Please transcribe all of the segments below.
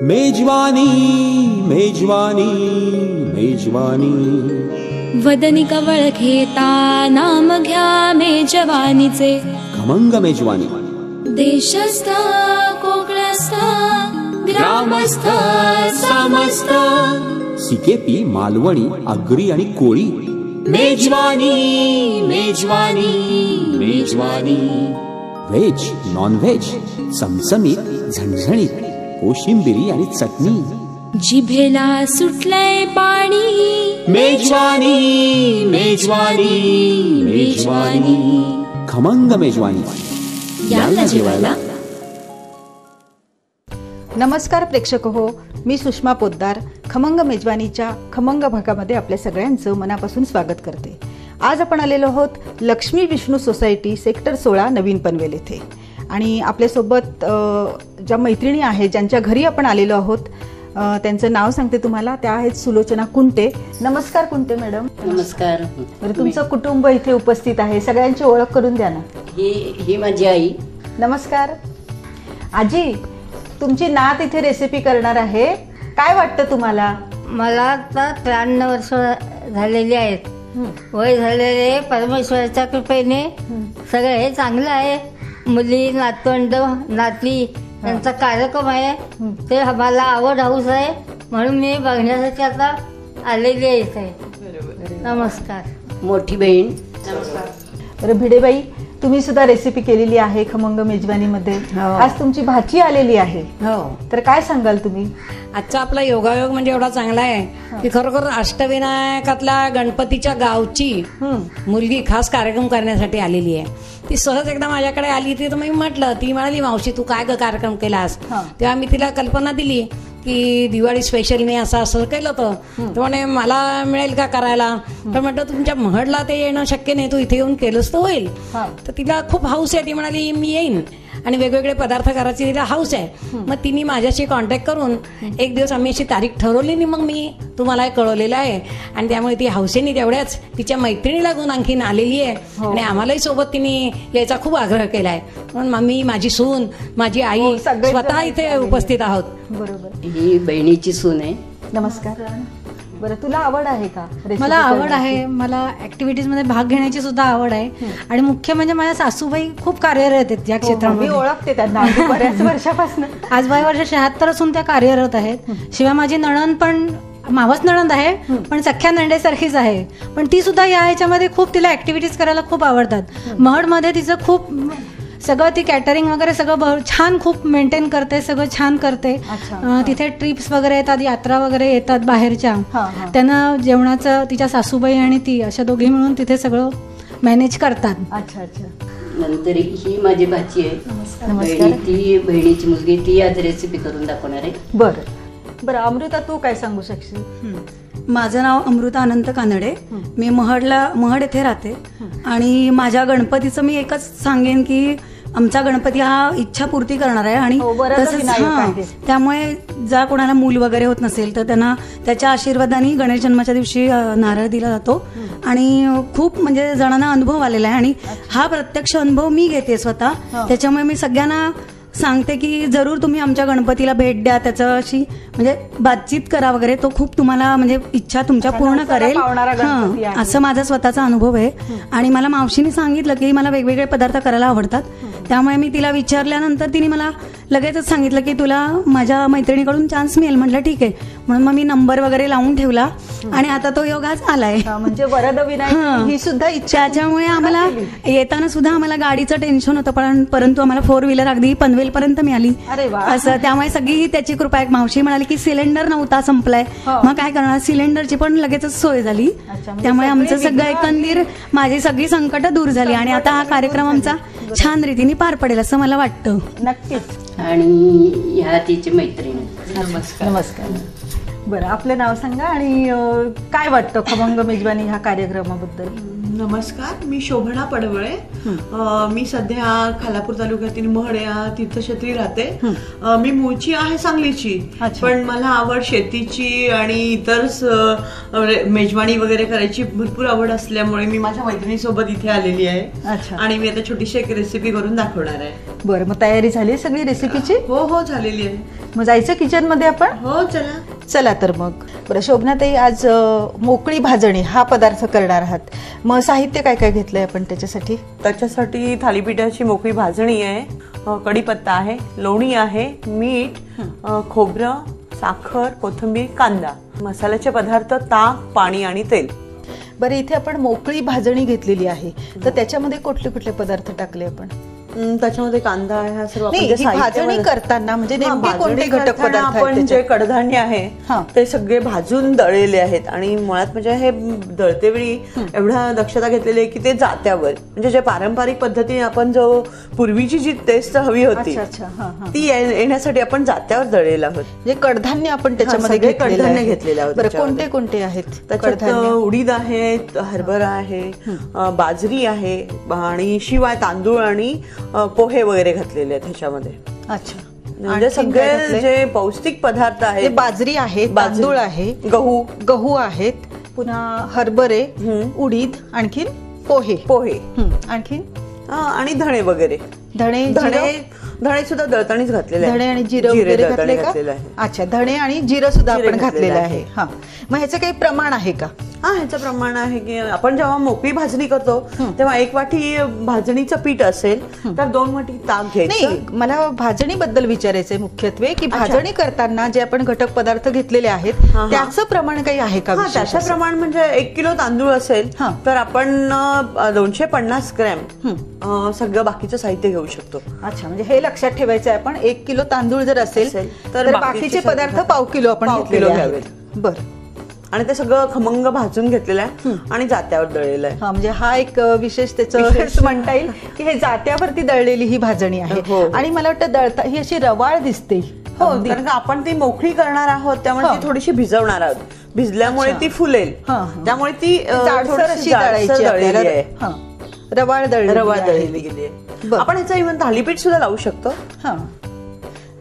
मेजवानी मेजवानी मेजवानी वदनी कवळ घेता नाम घ्या मेजवानीचे. खमंग मेजवानी. देशस्थ कोकणस्थ ग्रामस्थ समस्त सिकेपी मालवणी आगरी आणि कोळी. मेजवानी मेजवानी मेजवानी. व्हेज नॉन व्हेज चमचमीत झणझणीत कोशिंबिरी आणि चटणी. जिभेला सुटलंय पाणी. मेजवानी मेजवानी मेजवानी. खमंग मेजवानी. याला जेवायला. नमस्कार प्रेक्षक हो, मी सुषमा पोद्दार खमंग मेजवानीच्या खमंग भागामध्ये आपल्या सगळ्यांचं मनापासून स्वागत करते. आज आपण आलेलो आहोत लक्ष्मी विष्णू सोसायटी सेक्टर 16 नवीन पनवेल येथे. आणि आपल्यासोबत ज्या मैत्रिणी आहेत ज्यांच्या घरी आपण आलेलो आहोत त्यांचं नाव सांगते तुम्हाला. त्या आहेत सुलोचना कुंटे. नमस्कार कुंटे मॅडम. नमस्कार. बरं, तुमचं कुटुंब इथे उपस्थित आहे, सगळ्यांची ओळख करून द्या ना. ही माझी आई. नमस्कार आजी. तुमची नात इथे रेसिपी करणार आहे, काय वाटतं तुम्हाला? मला आता 93 वर्ष झालेली आहेत. वय झालेले परमेश्वराच्या कृपेने सगळं हे चांगलं आहे. मुली नातवंड नाती त्यांचा कार्यक्रम आहे, ते आम्हाला आवड हाऊस आहे, म्हणून मी बघण्यासाठी आता आलेली आहे इथे. नमस्कार. मोठी बहीण. बरं भिडेबाई, तुम्ही सुद्धा रेसिपी केलेली आहे खमंग मेजवानीमध्ये. आज तुमची भाची आलेली आहे, तर काय सांगाल तुम्ही? आजचा आपला योगायोग म्हणजे एवढा चांगला आहे की खरोखर अष्टविनायकातल्या गणपतीच्या गावची मुलगी खास कार्यक्रम करण्यासाठी आलेली आहे. ती सहज एकदा माझ्याकडे आली ती, तर मी म्हटलं, ती म्हणाली मावशी तू काय ग कार्यक्रम केलास? तेव्हा मी तिला कल्पना दिली की दिवाळी स्पेशल मी असं असं केलं होतं. तर म्हणे मला मिळेल का करायला? पण म्हटलं तुमच्या महडला ते येणं शक्य नाही, तू इथे येऊन केलंच तर होईल. तर तिला खूप हाऊस आहे. ती म्हणाली मी येईन आणि वेगवेगळे पदार्थ करायची तिला हाऊस आहे. मग तिने माझ्याशी कॉन्टॅक्ट करून एक दिवस आम्ही अशी तारीख ठरवली आणि मग मी तुम्हाला कळवलेलं आहे. आणि त्यामुळे ती हौसेनी तेवढ्याच तिच्या मैत्रिणीला घेऊन आणखीन आलेली आहे आणि आम्हालाही सोबत तिने यायचा खूप आग्रह केलाय. म्हणून मम्मी, माझी सून, माझी आई स्वतः इथे उपस्थित आहोत. बरोबर. ही बहिणीची सून आहे. नमस्कार. बरं, तुला आवड आहे का? मला आवड आहे. मला ऍक्टिव्हिटीज मध्ये भाग घेण्याची सुद्धा आवड आहे. आणि मुख्य म्हणजे माझ्या सासूबाई खूप कार्यरत आहेत या क्षेत्रामध्ये. मी ओळखते त्यांना बऱ्याच वर्षापासून. आज वर्ष 76 असून त्या कार्यरत आहेत. शिवाय माझी नणंद पण मावस नणंद आहे, पण सख्या नंडेसारखीच आहे. पण ती सुद्धा या ह्याच्यामध्ये खूप, तिला ऍक्टिव्हिटीज करायला खूप आवडतात. महडमध्ये तिचं खूप सगळं, ती कॅटरिंग वगैरे सगळं छान खूप मेंटेन करते, सगळं छान करते. तिथे ट्रिप्स वगैरे येतात, यात्रा वगैरे येतात बाहेरच्या, त्यांना जेवणाचं तिच्या सासूबाई आणि ती अशा दोघी मिळून तिथे सगळं मॅनेज करतात. अच्छा अच्छा. नंतर ही माझी भाची आहे, ती बहिणीची मुलगी, ती आज रेसिपी करून दाखवणार आहे. बरं बरं. अमृता, तू काय सांगू शकशील? माझं नाव अमृता अनंत कानडे. मी महड येथे राहते. आणि माझ्या गणपतीचं मी एकच सांगेन की आमचा गणपती हा इच्छापूर्ती करणार आहे. आणि तसंच त्यामुळे जर कोणाला मूल वगैरे होत नसेल तर त्यांना त्याच्या आशीर्वादाने गणेश जन्माच्या दिवशी नारळ दिला जातो. आणि खूप म्हणजे जणांना अनुभव आलेला आहे आणि हा प्रत्यक्ष अनुभव मी घेते स्वतः. त्याच्यामुळे मी सगळ्यांना सांगते की जरूर तुम्ही आमच्या गणपतीला भेट द्या, त्याच्याशी म्हणजे बातचीत करा वगैरे. तो खूप तुम्हाला म्हणजे इच्छा तुमच्या पूर्ण करेल, असं माझा स्वतःचा अनुभव आहे. आणि मला मावशीने सांगितलं की मला वेगवेगळे पदार्थ करायला आवडतात. त्यामुळे मी तिला विचारल्यानंतर तिने मला लगेचच सांगितलं की तुला माझ्या मैत्रिणीकडून चान्स मिळेल. म्हटलं ठीक आहे. म्हणून मग मी नंबर वगैरे लावून ठेवला आणि आता तो योग आज आलाय. म्हणजे वरद विनायक ही सुद्धा इच्छा. त्याच्यामुळे आम्हाला येताना सुद्धा आम्हाला गाडीचं टेन्शन होतं, परंतु आम्हाला 4 व्हीलर अगदी पनवेल पर्यंत मिळाली असं. त्यामुळे सगळी त्याची कृपा आहे. मावशी म्हणाली की सिलेंडर नव्हता, संपलाय, मग काय करणार, सिलेंडरची पण लगेचच सोय झाली. त्यामुळे आमचं सगळं एकंदर माझी सगळी संकट दूर झाली आणि आता हा कार्यक्रम आमचा छान रीतीने पार पडेल असं मला वाटतं. नक्कीच. आणि ह्या तिची मैत्रीण. नमस्कार. नमस्कार. बरं, आपलं नाव सांगा आणि काय वाटतं खमंग मेजवानी ह्या कार्यक्रमाबद्दल? नमस्कार, मी शोभना पडवळे. मी सध्या खालापूर तालुक्यातील महड या तीर्थक्षेत्री राहते. मी मूळची आहे सांगलीची, पण मला आवड शेतीची आणि इतर मेजवानी वगैरे करायची भरपूर आवड असल्यामुळे मी माझ्या मैत्रिणीसोबत इथे आलेली आहे आणि मी आता छोटीशी एक रेसिपी करून दाखवणार आहे. बरं, मग तयारी झाली सगळी रेसिपीची? हो हो, झालेली आहे. मग जायचं किचन मध्ये आपण? हो चला. चला तर मग. बरं शोभनाताई, आज मोकळी भाजणी हा पदार्थ करणार आहात. मग साहित्य काय काय घेतलंय आपण त्याच्यासाठी? त्याच्यासाठी थालीपीठाची मोकळी भाजणी आहे, कढीपत्ता आहे, लोणी आहे, मीठ, खोबरं, साखर, कोथिंबीर, कांदा, मसाल्याचे पदार्थ, ताक, पाणी आणि तेल. बरं, इथे आपण मोकळी भाजणी घेतलेली आहे, तर त्याच्यामध्ये कुठले कुठले पदार्थ टाकले आपण? त्याच्यामध्ये कांदा आहे, हा सर्व भाजणी करताना म्हणजे नेमके कोणते घटक पदार्थ? आपण जे कडधान्य आहे ते सगळे भाजून दळलेले आहेत आणि मुळात म्हणजे हे दळते वेळी एवढा दक्षता घेतलेली आहे की ते जात्यावर, म्हणजे जे पारंपरिक पद्धतीने आपण जो पूर्वीची जी टेस्ट हवी होती ती येण्यासाठी आपण जात्यावर दळलेला आहोत. म्हणजे कडधान्य आपण त्याच्यामध्ये कडधान्य घेतलेले आहोत. बरं, कोणते कोणते आहेत? त्याच्यात उडीद आहेत, हरभरा आहे, बाजरी आहे आणि शिवाय तांदूळ आणि पोहे वगैरे घातलेले आहेत ह्याच्यामध्ये. अच्छा, म्हणजे सगळे जे पौष्टिक पदार्थ आहेत, बाजरी आहे, तांदूळ आहे, गहू आहेत, पुन्हा हरभरे, उडीद, आणखीन पोहे, आणखीन आणि धणे वगैरे. धणे सुद्धा दळतानीच घातलेले, धणे आणि जिरं वगैरे घातले का? अच्छा, धणे आणि जिरं सुद्धा आपण घातलेलं आहे. हा, मग ह्याचं काही प्रमाण आहे का? हा, ह्याचं प्रमाण आहे की आपण जेव्हा मोकळी भाजणी करतो तेव्हा 1 वाटी भाजणीचं पीठ असेल तर 2 वाटी ताक घ्यायचं. नाही, मला भाजणी बद्दल विचारायचंय मुख्यत्वे, की भाजणी करताना जे आपण घटक पदार्थ घेतलेले आहेत त्याचं प्रमाण काही आहे का? त्याचं प्रमाण म्हणजे 1 किलो तांदूळ असेल तर आपण 250 ग्रॅम सगळं बाकीचं साहित्य घेऊ शकतो. अच्छा, म्हणजे हे लक्षात ठेवायचं आहे आपण, 1 किलो तांदूळ जर असेल तर बाकीचे पदार्थ पाव किलो आपण घ्यावेत. बरं, आणि ते सगळं खमंग भाजून घेतलेलं आहे आणि जात्यावर दळलेलं आहे. हा, म्हणजे हा एक विशेष त्याचं म्हणता येईल की हे जात्यावरती दळलेली ही भाजणी आहे. आणि मला वाटतं दळता ही अशी रवाळ दिसते. हो, कारण आपण ती मोकळी करणार आहोत त्यामुळे ती थोडीशी भिजवणार आहोत. भिजल्यामुळे ती फुलेल, त्यामुळे ती रवाळ दळलेली गेली आहे. आपण ह्याचं इव्हन थालीपीठ सुद्धा लावू शकतो. हा,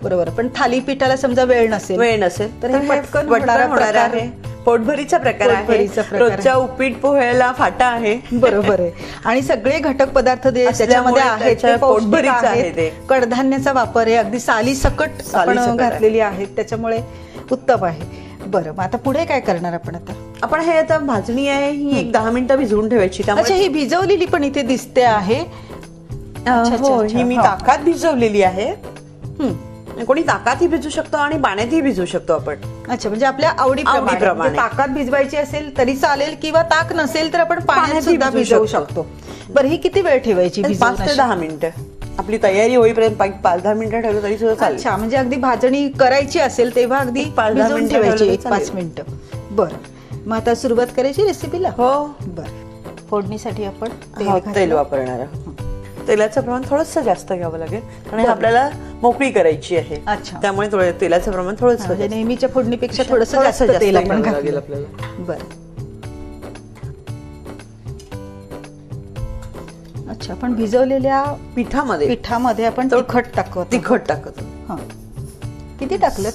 बरोबर. पण थालीपीठाला समजा वेळ नसेल तर हे पटकन होणार आहे, पोटभरीचा प्रकार आहे. रोजच्या उपीट पोह्याला फाटा आहे. बरोबर आहे. आणि सगळे घटक पदार्थ त्याच्यामध्ये आहेत, पोटभरीचं आहे. कडधान्याचा वापर आहे, अगदी साली सकट आपण घातलेली आहेत, त्याच्यामुळे उत्तम आहे. बरं, मग आता पुढे काय करणार आपण? आपण हे आता भाजणी आहे ही 10 मिनिटं भिजवून ठेवायची. अच्छा, ही भिजवलेली पण इथे दिसते आहे. ही मी ताकात भिजवलेली आहे. कोणी ताकातही भिजू शकतो आणि पाण्यातही भिजू शकतो आपण. अच्छा, म्हणजे आपल्या आवडीप्रमाणे. ताकात भिजवायची असेल तरी चालेल किंवा ताक नसेल तर आपण पाण्यात सुद्धा भिजवू शकतो. बरं, ही किती वेळ ठेवायची? 5 ते 10 मिनिटं. आपली तयारी होईपर्यंत 5-10 मिनिटं ठेवलं तरी सुद्धा चालेल. अच्छा, म्हणजे अगदी भाजणी करायची असेल तेव्हा अगदी 5-10 ठेवायची, 1-5 मिनिटं. बरं, मग आता सुरुवात करायची रेसिपीला? हो. बरं, फोडणीसाठी आपण तेल वापरणार आहोत. तेलाचं प्रमाण थोडंसं जास्त घ्यावं लागेल कारण आपल्याला मोकळी करायची आहे. अच्छा, त्यामुळे तेलाचं प्रमाण थोडंसं नेहमीच्या फोडणीपेक्षा थोडंसं जास्त तेल आपण घालावं आपल्याला. बरं, अच्छा, आपण भिजवलेल्या पिठामध्ये आपण तिखट टाकतो. हा, किती टाकलं?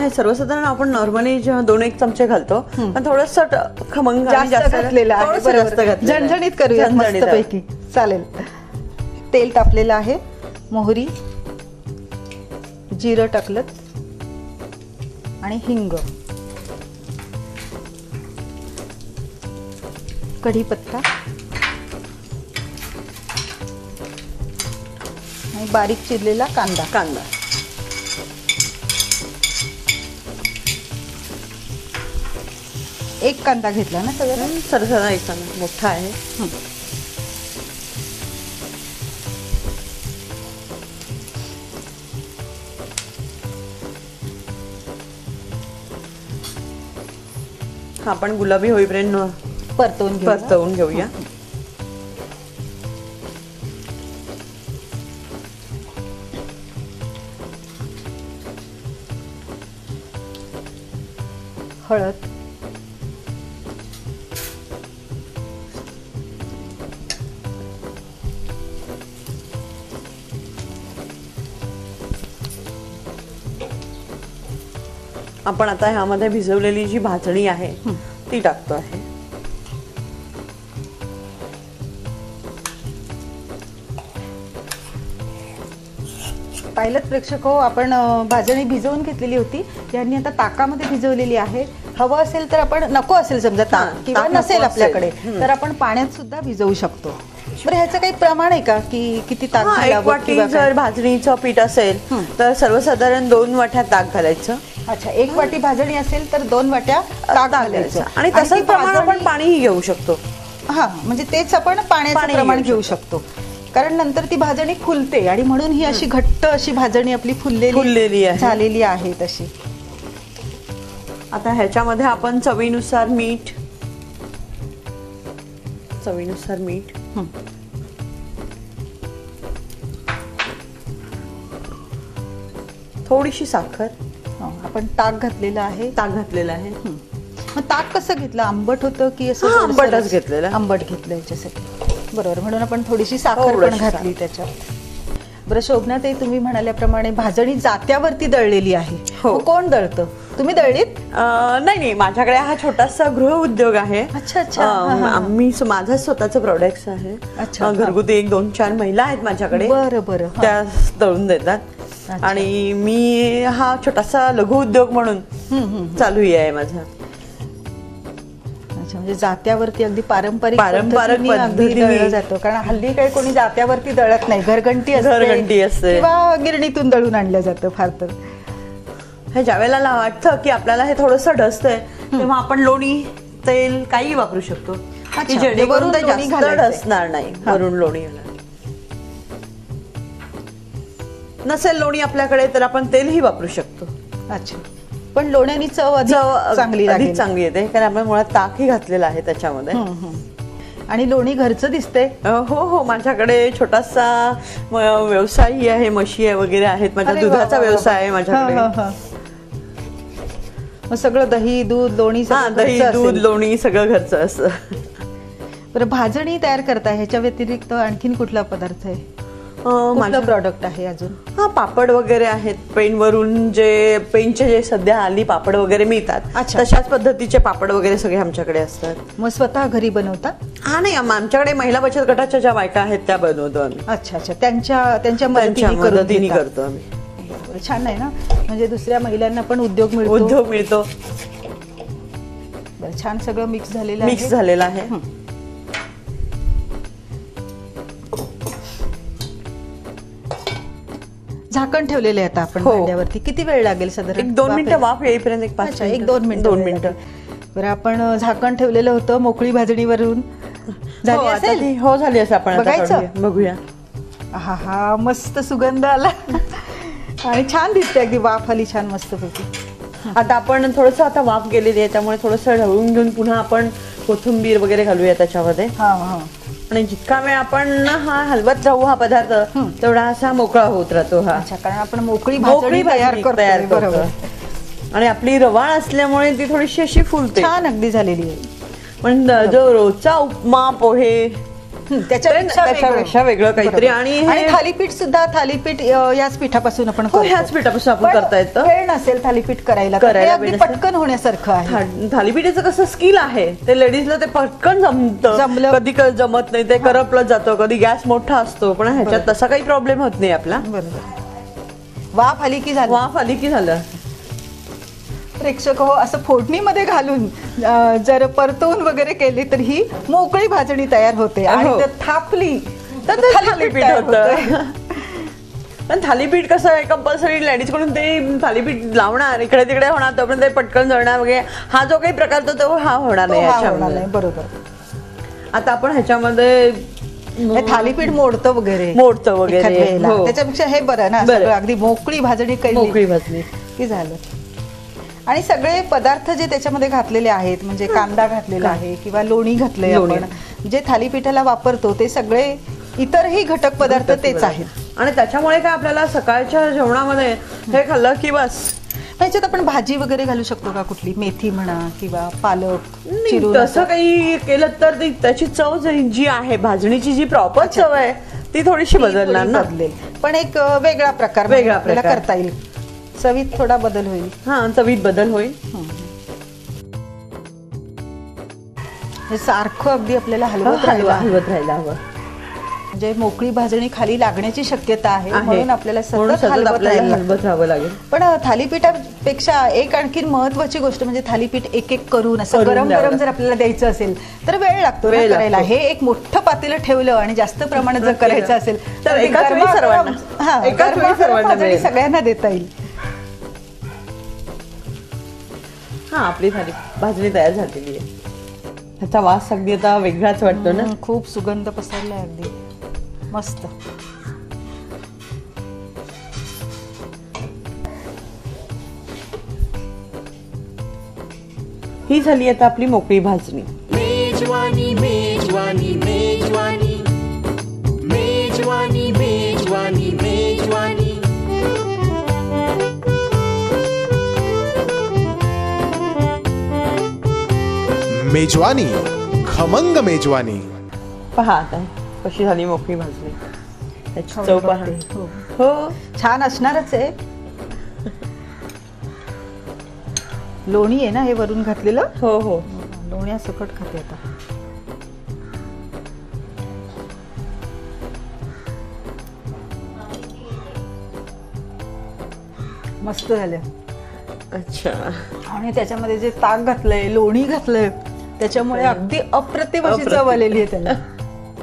हे सर्वसाधारण आपण नॉर्मली 2-1 चमचे घालतो, पण थोडस खमंग जास्त घातलेलं आहे. झणझणीत करूया मस्तपैकी. चालेल. तेल तापलेलं आहे, मोहरी, जिरं टाकलं आणि हिंग, कढीपत्ता आणि बारीक चिरलेला कांदा. एक कांदा घेतला ना सगळं? सरसरा एक कांदा मोठा आहे. आपण गुलाबी होईपर्यंत परतवून घेऊया. हळद, आपण आता ह्यामध्ये भिजवलेली जी भाजणी आहे ती टाकतो आहे. पाहिलं प्रेक्षक हो, आपण भाजणी भिजवून घेतलेली होती. यांनी आता ताकामध्ये भिजवलेली आहे. हवं असेल तर आपण, नको असेल समजा ताक किंवा नसेल आपल्याकडे तर आपण पाण्यात सुद्धा भिजवू शकतो. बरं, ह्याचं काही प्रमाण आहे का की किती ताक एक घालावं वाटी किंवा जर भाजणीचं पीठ असेल तर सर्वसाधारण 2 वाट्या ताक घालायचं. अच्छा, 1 वाटी भाजणी असेल तर 2 वाट्या ताक घालायचं. आणि तसंच प्रमाण आपण पाणीही घेऊ शकतो. हा, म्हणजे तेच आपण पाण्याचं प्रमाण घेऊ शकतो. कारण नंतर ती भाजणी फुलते आणि म्हणून ही अशी घट्ट अशी भाजणी आपली फुललेली आहे, झालेली आहे तशी. आता ह्याच्यामध्ये आपण चवीनुसार मीठ, थोडीशी साखर, आपण ताक घातलेलं आहे. मग ताक कसं घेतलं, आंबट होतं की असं? आंबटच घेतलेलं. आंबट घेतलं याच्यासाठी, बरोबर. म्हणून आपण थोडीशी साखर पण घातली त्याच्यात. बरं शोभनाताई, तुम्ही म्हणाल्याप्रमाणे भाजणी जात्यावरती दळलेली आहे. हो, कोण दळतं? तुम्ही दळलीत? नाही, माझ्याकडे हा छोटासा गृह उद्योग आहे. अच्छा. आम्ही माझं स्वतःचं प्रोडक्ट्स आहे. घरगुती 1-2-4 महिला आहेत माझ्याकडे. बरं. त्या दळून देतात. आणि मी हा छोटासा लघु उद्योग म्हणून चालू आहे माझा. अच्छा, म्हणजे जात्यावरती अगदी पारंपरिक दळलं जातं. कारण हल्ली काही कोणी जात्यावरती दळत नाही, घरघंटी असते किंवा गिरणीतून दळून आणलं जातं. फार तर हे ज्यावेळेला वाटतं की आपल्याला हे थोडंसं ढसतंय तेव्हा आपण लोणी, तेल काही वापरू शकतो की जेणेकरून ते जास्त ढसणार नाही. वरून लोणी नसेल लोणी आपल्याकडे तर आपण तेलही वापरू शकतो. अच्छा, पण लोण्यानी चव चांगली येते कारण आपण मुळात ताकही घातलेलं आहे त्याच्यामध्ये. आणि लोणी घरचं दिसतंय. हो, माझ्याकडे छोटासा व्यवसाय आहे, म्हशी वगैरे आहेत. माझा दुधाचा व्यवसाय आहे माझ्याकडे. मग सगळं दही, दूध, लोणी, लोणी सगळं घरचं असतं. बरं, भाजणी तयार करता ह्याच्या व्यतिरिक्त आणखीन कुठला पदार्थ आहे? कुठलं प्रॉडक्ट आहे अजून? पापड वगैरे आहेत. पेनवरून पेनचे जे सध्या हल्ली पापड वगैरे मिळतात तशाच पद्धतीचे पापड वगैरे सगळे आमच्याकडे असतात. मग स्वतः घरी बनवतात? नाही, आमच्याकडे महिला बचत गटाच्या ज्या बायका आहेत त्या बनवतो आम्ही. अच्छा, त्यांच्या मदतीने करतो आम्ही. छान आहे ना, म्हणजे दुसऱ्या महिलांना पण उद्योग मिळतो. छान सगळं मिक्स झालेलं आहे. झाकण ठेवलेले आता आपण भांड्यावरती. किती वेळ लागेल साधारण? 1-2 मिनिटं वाफ येईपर्यंत. 1-2 मिनिटं. बरं, आपण झाकण ठेवलेलं होतं मोकळी भाजणीवरून. झाली असेल? हो, झाली असेल. आपण बघूया. हा, मस्त सुगंध आला आणि छान दिसते, अगदी वाफ आली छान मस्तपैकी. आता आपण थोडंसं आता वाफ गेलेली आहे त्यामुळे थोडंसं ढवळून घेऊन पुन्हा आपण कोथिंबीर वगैरे घालूया त्याच्यामध्ये. आणि जितका वेळ आपण हा हलवत राहू हा पदार्थ तेवढा असा मोकळा होत राहतो. कारण आपण मोकळी भाजणी तयार करतो. बरोबर. आणि आपली रवाळ असल्यामुळे ती थोडीशी अशी फुलते, छान अगदी झालेली आहे. पण जो रोजचा उपमा, पोहे त्याच्यापेक्षा वेगळं काहीतरी. आणि थालीपीठ याच पिठापासून आपण करता येतं. वेळ नसेल थालीपीठ करायला पटकन होण्यासारखं आहे. थालीपीठाचं कसं स्किल आहे ते लेडीजला ते पटकन जमलं. कधी जमत नाही, ते करपलं जातं, कधी गॅस मोठा असतो. पण ह्याच्यात तसा काही प्रॉब्लेम होत नाही आपला. वाफ आली की झालं. प्रेक्षक हो, असं फोडणीमध्ये घालून जर परतवून वगैरे केली तर ही मोकळी भाजणी तयार होते. आणि थापली तर थालीपीठ होतं. पण थालीपीठ कसं आहे, कंपल्सरी लेडीज कडून ते थालीपीठ लावणार, इकडे तिकडे होणार, तोपर्यंत ते पटकन जळणार वगैरे. हा जो काही प्रकार तो हा होणार नाही. बरोबर. आता आपण ह्याच्यामध्ये थालीपीठ मोडतं वगैरे त्याच्यापेक्षा हे बरं ना, अगदी मोकळी भाजणी की झालं. आणि सगळे पदार्थ जे त्याच्यामध्ये घातलेले आहेत, म्हणजे कांदा घातलेला आहे किंवा लोणी घातलंय आपण, जे थालीपीठाला वापरतो ते सगळे इतरही घटक पदार्थ तेच आहेत. आणि त्याच्यामुळे काय आपल्याला सकाळच्या जेवणामध्ये हे खाल्लं की बस. ह्याच्यात आपण भाजी वगैरे घालू शकतो का? कुठली मेथी म्हणा किंवा पालक चिरून तसं काही केलं तर त्याची चव जी आहे, भाजणीची जी प्रॉपर चव आहे ती थोडीशी बदलेल. पण एक वेगळा प्रकार करता येईल. चवीत थोडा बदल होईल. चवीत बदल होईल. हे सारखं अगदी आपल्याला हलवत राहायला हवं. म्हणजे मोकळी भाजणी खाली लागण्याची शक्यता आहे, म्हणून आपल्याला सतत हलवत राहावं लागेल. पण थालीपीठापेक्षा एक आणखी महत्वाची गोष्ट म्हणजे थालीपीठ एक एक करून असं गरम गरम जर आपल्याला द्यायचं असेल तर वेळ लागतो करायला. हे एक मोठं पातेलं ठेवलं आणि जास्त प्रमाणात जर करायचं असेल तर भाजणी सगळ्यांना देता येईल. आपली भाजणी तयार झालेली आहे. ह्याचा वास अगदी आता वेगळाच वाटतो ना. खूप सुगंध पसरलाय अगदी मस्त. ही झाली आता आपली मोकळी भाजणी. मेजवानी मेजवानी मेजवानी मेजवानी मेजवानी मेजवानी. मेजवानी खमंग मेजवानी. पहा आता कशी झाली मोकळी भाजणी. त्याची चव पहा. हो छान असणारच आहे. लोणी आहे ना हे वरून घातलेलं. हो हो लोण्या सकट खाते आता. मस्त झालं. अच्छा. आणि त्याच्यामध्ये जे ताक घातलंय लोणी घातलंय त्याच्यामुळे अगदी अप्रतिम अशी चव आलेली आहे त्याला.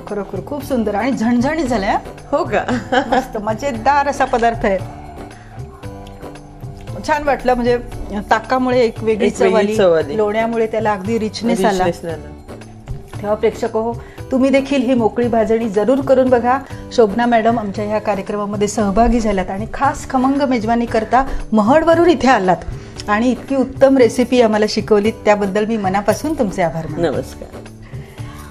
खरोखर खूप सुंदर आणि झणझणीत झालंय. हो का. मस्त मजेदार असा पदार्थ आहे. छान वाटलं म्हणजे ताकामुळे एक वेगळी चव आली, लोण्यामुळे त्याला अगदी रिचनेस आला. तेव्हा प्रेक्षक हो तुम्ही देखील ही मोकळी भाजणी जरूर करून बघा. शोभना मॅडम आमच्या ह्या कार्यक्रमामध्ये सहभागी झाल्यात आणि खास खमंग मेजवानी करता महडवरून इथे आलात आणि इतकी उत्तम रेसिपी आम्हाला शिकवलीत त्याबद्दल मी मनापासून तुमचे आभार मानते. नमस्कार.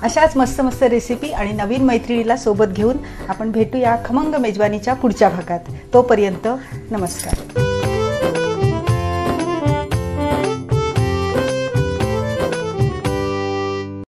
अशाच मस्त मस्त रेसिपी आणि नवीन मैत्रिणीला सोबत घेऊन आपण भेटूया खमंग मेजवानीच्या पुढच्या भागात. तोपर्यंत नमस्कार.